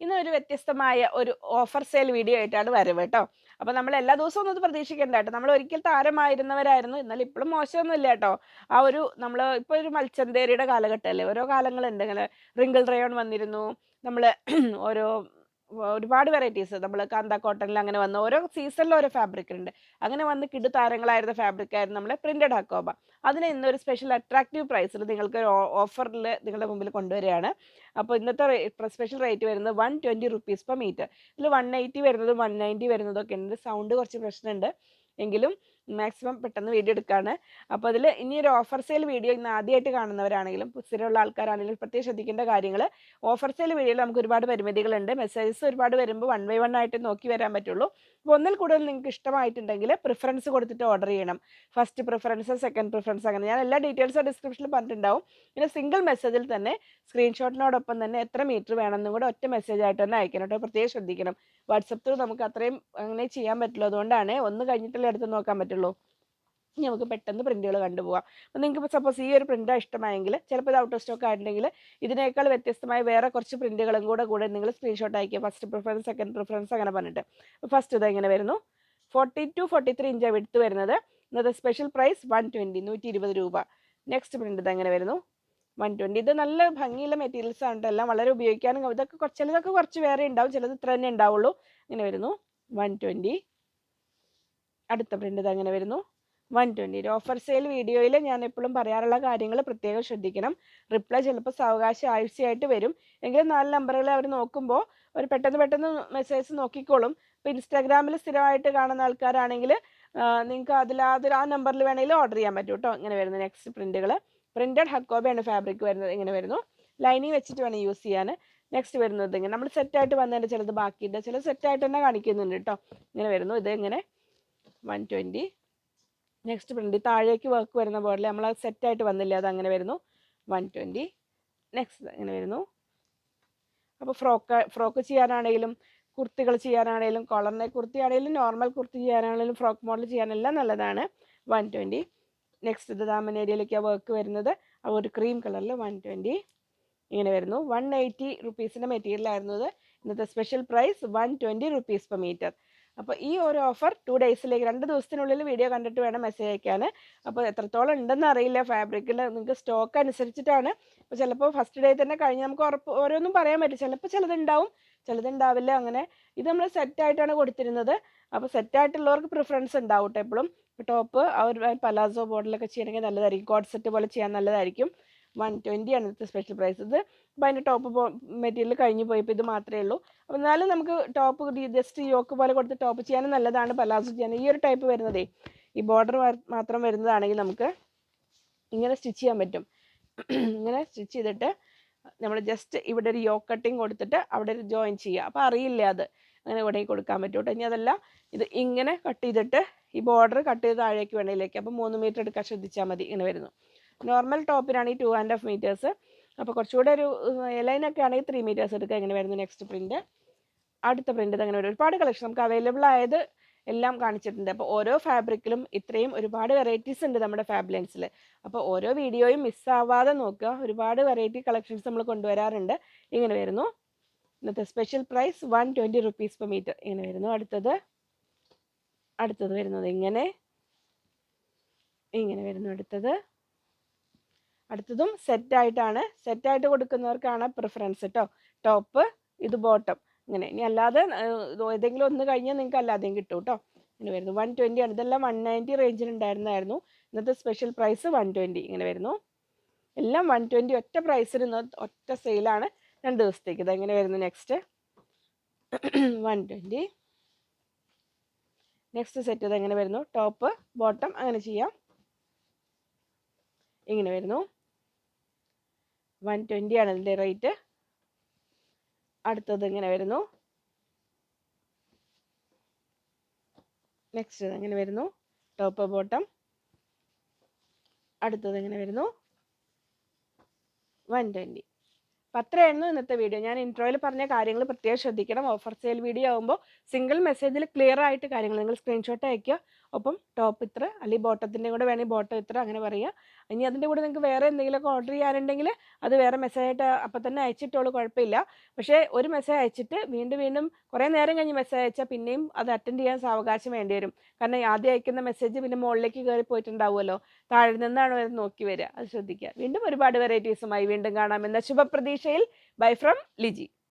ഇന്നൊരു വ്യത്യസ്തമായ ഒരു ഓഫർ സെയിൽ വീഡിയോ ആയിട്ടാണ് വരവ് കേട്ടോ. അപ്പോൾ നമ്മൾ എല്ലാ ദിവസവും ഒന്നും പ്രതീക്ഷിക്കേണ്ട കേട്ടോ. നമ്മൾ ഒരിക്കൽ താരമായിരുന്നവരായിരുന്നു, എന്നാൽ ഇപ്പോഴും മോശമൊന്നുമില്ല കേട്ടോ. ആ ഒരു നമ്മൾ ഇപ്പോൾ ഒരു മൽച്ചന്തേരിയുടെ കാലഘട്ടമല്ലേ, ഓരോ കാലങ്ങളുണ്ട്. ഇങ്ങനെ റിങ്കിൾ റയോൺ വന്നിരുന്നു, നമ്മൾ ഓരോ ഒരുപാട് വെറൈറ്റീസ്, നമ്മൾ കാന്ത കോട്ടണിൽ അങ്ങനെ വന്ന ഓരോ സീസണിലും ഓരോ ഫാബ്രിക് ഉണ്ട്. അങ്ങനെ വന്ന് കിടു താരങ്ങളായിരുന്ന ഫാബ്രിക് ആയിരുന്നു നമ്മുടെ പ്രിന്റഡ് ഹക്കോബ. അതിന് ഇന്നൊരു സ്പെഷ്യൽ അട്രാക്റ്റീവ് പ്രൈസിൽ നിങ്ങൾക്ക് ഒരു ഓഫറിൽ നിങ്ങളുടെ മുമ്പിൽ കൊണ്ടുവരികയാണ്. അപ്പോൾ ഇന്നത്തെ സ്പെഷ്യൽ റേറ്റ് വരുന്നത് 120 റുപ്പീസ് പെർ മീറ്റർ. ഇതിൽ 180 വരുന്നതും 190 വരുന്നതൊക്കെ ഉണ്ട്. സൗണ്ട് കുറച്ച് പ്രശ്നമുണ്ട്, എങ്കിലും മാക്സിമം പെട്ടെന്ന് വീഡിയോ എടുക്കുകയാണ്. അപ്പോൾ അതിൽ ഇനി ഒരു ഓഫർ സെയിൽ വീഡിയോ ഇന്ന് ആദ്യമായിട്ട് കാണുന്നവരാണെങ്കിലും സ്ഥിരമുള്ള ആൾക്കാരാണെങ്കിലും പ്രത്യേകം ശ്രദ്ധിക്കേണ്ട കാര്യങ്ങൾ, ഓഫർ സെയിൽ വീഡിയോയിൽ നമുക്ക് ഒരുപാട് പരിമിതികളുണ്ട്. മെസ്സേജസ് ഒരുപാട് വരുമ്പോൾ 1 ബൈ 1 ആയിട്ട് നോക്കി വരാൻ പറ്റുള്ളൂ. അപ്പോൾ ഒന്നിൽ കൂടുതൽ നിങ്ങൾക്ക് ഇഷ്ടമായിട്ടുണ്ടെങ്കിൽ പ്രിഫറൻസ് കൊടുത്തിട്ട് ഓർഡർ ചെയ്യണം. ഫസ്റ്റ് പ്രിഫറൻസ്, സെക്കൻഡ് പ്രിഫറൻസ്, അങ്ങനെ ഞാൻ എല്ലാ ഡീറ്റെയിൽസും ഡിസ്ക്രിപ്ഷനിൽ പറഞ്ഞിട്ടുണ്ടാവും. പിന്നെ സിംഗിൾ മെസ്സേജിൽ തന്നെ സ്ക്രീൻഷോട്ടിനോടൊപ്പം തന്നെ എത്ര മീറ്റർ വേണമെന്നും കൂടെ ഒറ്റ മെസ്സേജ് ആയിട്ട് തന്നെ അയക്കണം കേട്ടോ. പ്രത്യേകം ശ്രദ്ധിക്കണം. വാട്സപ്പ് ത്രൂ നമുക്ക് അത്രയും അങ്ങനെ ചെയ്യാൻ പറ്റുള്ളൂ. അതുകൊണ്ടാണ് ഒന്ന് കഴിഞ്ഞിട്ടല്ലേ എടുത്ത് നോക്കാൻ പറ്റുള്ളൂ. ഇനി നമുക്ക് പെട്ടെന്ന് പ്രിന്റുകൾ കണ്ടുപോകാം. അപ്പോൾ നിങ്ങൾക്ക് ഇപ്പോൾ സപ്പോസ് ഈ ഒരു പ്രിൻ്റാണ് ഇഷ്ടമായെങ്കിൽ, ചിലപ്പോൾ ഇത് ഔട്ട് ഓഫ് സ്റ്റോക്ക് ആയിട്ടുണ്ടെങ്കിൽ ഇതിനേക്കാൾ വ്യത്യസ്തമായ വേറെ കുറച്ച് പ്രിന്റുകളും കൂടെ നിങ്ങൾ സ്ക്രീൻഷോട്ട് അയക്കുക. ഫസ്റ്റ് പ്രിഫറൻസ്, സെക്കൻഡ് പ്രിഫറൻസ് അങ്ങനെ പറഞ്ഞിട്ട്. ഫസ്റ്റ് ഇത് എങ്ങനെ വരുന്നു, 42-43 ഇഞ്ച് വിഡ്ത്ത് വരുന്നത്. ഇന്നത്തെ സ്പെഷ്യൽ പ്രൈസ് 120, 120 രൂപ. നെക്സ്റ്റ് പ്രിന്റ് ഇത് എങ്ങനെ വരുന്നു, 120. ഇത് നല്ല ഭംഗിയുള്ള മെറ്റീരിയൽസ് ആണ്, എല്ലാം വളരെ ഉപയോഗിക്കാനും. ഇതൊക്കെ ചിലതൊക്കെ കുറച്ച് വേറെ ഉണ്ടാവും, ചിലത് ഇത്ര തന്നെ ഉണ്ടാവുള്ളൂ. ഇങ്ങനെ വരുന്നു 120. അടുത്ത പ്രിന്റ് ഇത് എങ്ങനെ വരുന്നു, 120. ഒരു ഓഫർ സെയിൽ വീഡിയോയിൽ ഞാൻ എപ്പോഴും പറയാറുള്ള കാര്യങ്ങൾ പ്രത്യേകം ശ്രദ്ധിക്കണം. റിപ്ലൈ ചിലപ്പോൾ സാവകാശം ആഴ്ചയായിട്ട് വരും, എങ്കിലും 4 നമ്പറുകൾ അവർ നോക്കുമ്പോൾ അവർ പെട്ടെന്ന് മെസ്സേജ് നോക്കിക്കോളും. ഇപ്പോൾ ഇൻസ്റ്റാഗ്രാമിൽ സ്ഥിരമായിട്ട് കാണുന്ന ആൾക്കാരാണെങ്കിൽ നിങ്ങൾക്ക് ആ നമ്പറിൽ വേണമെങ്കിൽ ഓർഡർ ചെയ്യാൻ പറ്റും കേട്ടോ. ഇങ്ങനെ വരുന്നത് നെക്സ്റ്റ് പ്രിന്റുകൾ. പ്രിന്റഡ് ഹക്കോബയാണ് ഫാബ്രിക് വരുന്നത്. ഇങ്ങനെ വരുന്നു, ലൈനിങ് വെച്ചിട്ട് വേണം യൂസ് ചെയ്യാൻ. നെക്സ്റ്റ് വരുന്നത് ഇങ്ങനെ നമ്മൾ സെറ്റായിട്ട് വന്നതിൻ്റെ ചിലത് ബാക്കിയുണ്ട്, ചിലത് സെറ്റായിട്ട് തന്നെ കാണിക്കുന്നുണ്ട് കേട്ടോ. ഇങ്ങനെ വരുന്നു, ഇത് ഇങ്ങനെ 120. നെക്സ്റ്റ് പ്രിന്റ് താഴേക്ക് വർക്ക് വരുന്ന പോലെ നമ്മൾ സെറ്റായിട്ട് വന്നില്ല, അത് അങ്ങനെ വരുന്നു 120. നെക്സ്റ്റ് ഇങ്ങനെ വരുന്നു. അപ്പോൾ ഫ്രോക്ക് ചെയ്യാനാണെങ്കിലും കുർത്തികൾ ചെയ്യാനാണെങ്കിലും കോളറിനെ കുർത്തി ആണെങ്കിലും നോർമൽ കുർത്തി ചെയ്യാനാണെങ്കിലും ഫ്രോക്ക് മോഡൽ ചെയ്യാനെല്ലാം നല്ലതാണ്. 120. നെക്സ്റ്റ് ഇത് ദാമൻ ഏരിയയിലേക്ക് വർക്ക് വരുന്നത്, ആ ഒരു ക്രീം കളറിൽ 120. ഇങ്ങനെ വരുന്നു 180 റുപ്പീസിൻ്റെ മെറ്റീരിയൽ ആയിരുന്നു ഇത്. ഇന്നത്തെ special price 120 rupees per metre. അപ്പോൾ ഈ ഒരു ഓഫർ 2 ഡേയ്സിലേക്ക് 2 ദിവസത്തിനുള്ളിൽ വീഡിയോ കണ്ടിട്ട് വേണം മെസ്സേജ് അയക്കാൻ. അപ്പോൾ എത്രത്തോളം ഉണ്ടെന്ന് അറിയില്ല, ഫാബ്രിക്കിൽ നിങ്ങൾക്ക് സ്റ്റോക്ക് അനുസരിച്ചിട്ടാണ്. അപ്പോൾ ചിലപ്പോൾ ഫസ്റ്റ് ഡേ തന്നെ കഴിഞ്ഞ് നമുക്ക് ഓരോന്നും പറയാൻ പറ്റും. ചിലപ്പോൾ ചിലതുണ്ടാവും, ചിലതുണ്ടാവില്ല. അങ്ങനെ ഇത് നമ്മൾ സെറ്റായിട്ടാണ് കൊടുത്തിരുന്നത്. അപ്പോൾ സെറ്റായിട്ടുള്ളവർക്ക് പ്രിഫറൻസ് ഉണ്ടാവും കേട്ടോ എപ്പോഴും. ടോപ്പ് ആ ഒരു പലാസോ മോഡലൊക്കെ ചെയ്യണമെങ്കിൽ നല്ലതായിരിക്കും, കോഡ് സെറ്റ് പോലെ ചെയ്യാൻ നല്ലതായിരിക്കും. 120 ആണ് ഇന്നത്തെ സ്പെഷ്യൽ പ്രൈസ്. ഇത് അപ്പോൾ അതിൻ്റെ ടോപ്പ് മെറ്റീരിയൽ കഴിഞ്ഞ് പോയപ്പോൾ ഇത് മാത്രമേ ഉള്ളൂ. അപ്പോൾ എന്നാലും നമുക്ക് ടോപ്പ് ജസ്റ്റ് യോക്ക് പോലെ കൊടുത്ത് ടോപ്പ് ചെയ്യാനും നല്ലതാണ്, പലാസോ ചെയ്യാൻ. ഈ ഒരു ടൈപ്പ് വരുന്നതേ, ഈ ബോർഡർ മാത്രം വരുന്നതാണെങ്കിൽ നമുക്ക് ഇങ്ങനെ സ്റ്റിച്ച് ചെയ്യാൻ പറ്റും. ഇങ്ങനെ സ്റ്റിച്ച് ചെയ്തിട്ട് നമ്മൾ ജസ്റ്റ് ഇവിടെ ഒരു യോക്ക് കട്ടിങ് കൊടുത്തിട്ട് അവിടെ ഒരു ജോയിൻ ചെയ്യുക. അപ്പോൾ അറിയില്ല, അത് അങ്ങനെ ഇവിടെ കൊടുക്കാൻ പറ്റും കേട്ടോ. ഇനി അതല്ല, ഇത് ഇങ്ങനെ കട്ട് ചെയ്തിട്ട് ഈ ബോർഡർ കട്ട് ചെയ്ത് താഴേക്ക് വേണയിലേക്ക്, അപ്പോൾ 3 മീറ്റർ എടുക്കാൻ ശ്രദ്ധിച്ചാൽ മതി. ഇങ്ങനെ വരുന്നു. നോർമൽ ടോപ്പിനാണ് ഈ 2.5 മീറ്റേഴ്സ്. അപ്പോൾ കുറച്ചുകൂടെ ഒരു ലൈനൊക്കെ ആണെങ്കിൽ 3 മീറ്റേഴ്സ് എടുക്കുക. ഇങ്ങനെ വരുന്നു നെക്സ്റ്റ് പ്രിന്റ്. അടുത്ത പ്രിന്റ് അങ്ങനെ വരും. ഒരുപാട് കളക്ഷൻ നമുക്ക് അവൈലബിൾ ആയത് എല്ലാം കാണിച്ചിട്ടുണ്ട്. അപ്പോൾ ഓരോ ഫാബ്രിക്കിലും ഇത്രയും ഒരുപാട് വെറൈറ്റീസ് ഉണ്ട് നമ്മുടെ ഫാബ്ലൻസിൽ. അപ്പോൾ ഓരോ വീഡിയോയും മിസ്സാവാതെ നോക്കുക. ഒരുപാട് വെറൈറ്റി കളക്ഷൻസ് നമ്മൾ കൊണ്ടുവരാറുണ്ട്. ഇങ്ങനെ വരുന്നു ഇന്നത്തെ special price 120 rupees per metre. ഇങ്ങനെ വരുന്നു. അടുത്തത് വരുന്നത് ഇങ്ങനെ വരുന്നു. അടുത്തതും സെറ്റായിട്ടാണ്. സെറ്റായിട്ട് കൊടുക്കുന്നവർക്കാണ് പ്രിഫറൻസ് കേട്ടോ. ടോപ്പ്, ഇത് ബോട്ടം, ഇങ്ങനെ. ഇനി അല്ലാതെ ഏതെങ്കിലും ഒന്ന് കഴിഞ്ഞാൽ നിങ്ങൾക്ക് അല്ലാതെയും കിട്ടും കേട്ടോ. ഇങ്ങനെ വരുന്നു 120 ആണ്. ഇതെല്ലാം 190 റേഞ്ചിൽ ഉണ്ടായിരുന്നായിരുന്നു. ഇന്നത്തെ സ്പെഷ്യൽ പ്രൈസ് 120. ഇങ്ങനെ വരുന്നു. എല്ലാം 120 ഒറ്റ പ്രൈസിന് ഒറ്റ സെയിലാണ് 2 ദിവസത്തേക്ക്. ഇതെങ്ങനെ വരുന്നു നെക്സ്റ്റ് 120. നെക്സ്റ്റ് സെറ്റ് ഇതെങ്ങനെ വരുന്നു, ടോപ്പ് ബോട്ടം അങ്ങനെ ചെയ്യാം. ഇങ്ങനെ വരുന്നു 120 ആണ് ഇതിൻ്റെ റേറ്റ്. അടുത്തത് ഇങ്ങനെ വരുന്നു. നെക്സ്റ്റ് ഇങ്ങനെ വരുന്നു, ടോപ്പ് ബോട്ടം. അടുത്തത് ഇങ്ങനെ വരുന്നു 120. അപ്പോൾ അത്രയായിരുന്നു ഇന്നത്തെ വീഡിയോ. ഞാൻ ഇൻട്രോയിൽ പറഞ്ഞ കാര്യങ്ങൾ പ്രത്യേകം ശ്രദ്ധിക്കണം. ഓഫർ സെയിൽ വീഡിയോ ആകുമ്പോൾ സിംഗിൾ മെസ്സേജിൽ ക്ലിയർ ആയിട്ട് കാര്യങ്ങൾ നിങ്ങൾ സ്ക്രീൻഷോട്ട് അയയ്ക്കുക. ഒപ്പം ടോപ്പ് ഇത്ര, അല്ലെങ്കിൽ ബോട്ടത്തിൻ്റെ കൂടെ വേണമെങ്കിൽ ബോട്ടം ഇത്ര, അങ്ങനെ പറയുക. ഇനി അതിൻ്റെ കൂടെ നിങ്ങൾക്ക് വേറെ എന്തെങ്കിലുമൊക്കെ ഓർഡർ ചെയ്യാനുണ്ടെങ്കിൽ അത് വേറെ മെസ്സേജായിട്ട് അപ്പം തന്നെ അയച്ചിട്ടോളൂ, കുഴപ്പമില്ല. പക്ഷേ ഒരു മെസ്സേജ് അയച്ചിട്ട് വീണ്ടും വീണ്ടും കുറേ നേരം കഴിഞ്ഞ് മെസ്സേജ് അയച്ചാൽ പിന്നെയും അത് അറ്റൻഡ് ചെയ്യാൻ സാവകാശം വേണ്ടി വരും. കാരണം ആദ്യം അയക്കുന്ന മെസ്സേജ് പിന്നെ മുകളിലേക്ക് കയറി പോയിട്ടുണ്ടാവുമല്ലോ, താഴെ നിന്നാണ് അവർ നോക്കി വരിക. അത് ശ്രദ്ധിക്കുക. വീണ്ടും ഒരുപാട് വെറൈറ്റീസുമായി വീണ്ടും കാണാം എന്ന ശുഭപ്രതീക്ഷയിൽ ബൈ ഫ്രം ലിജി.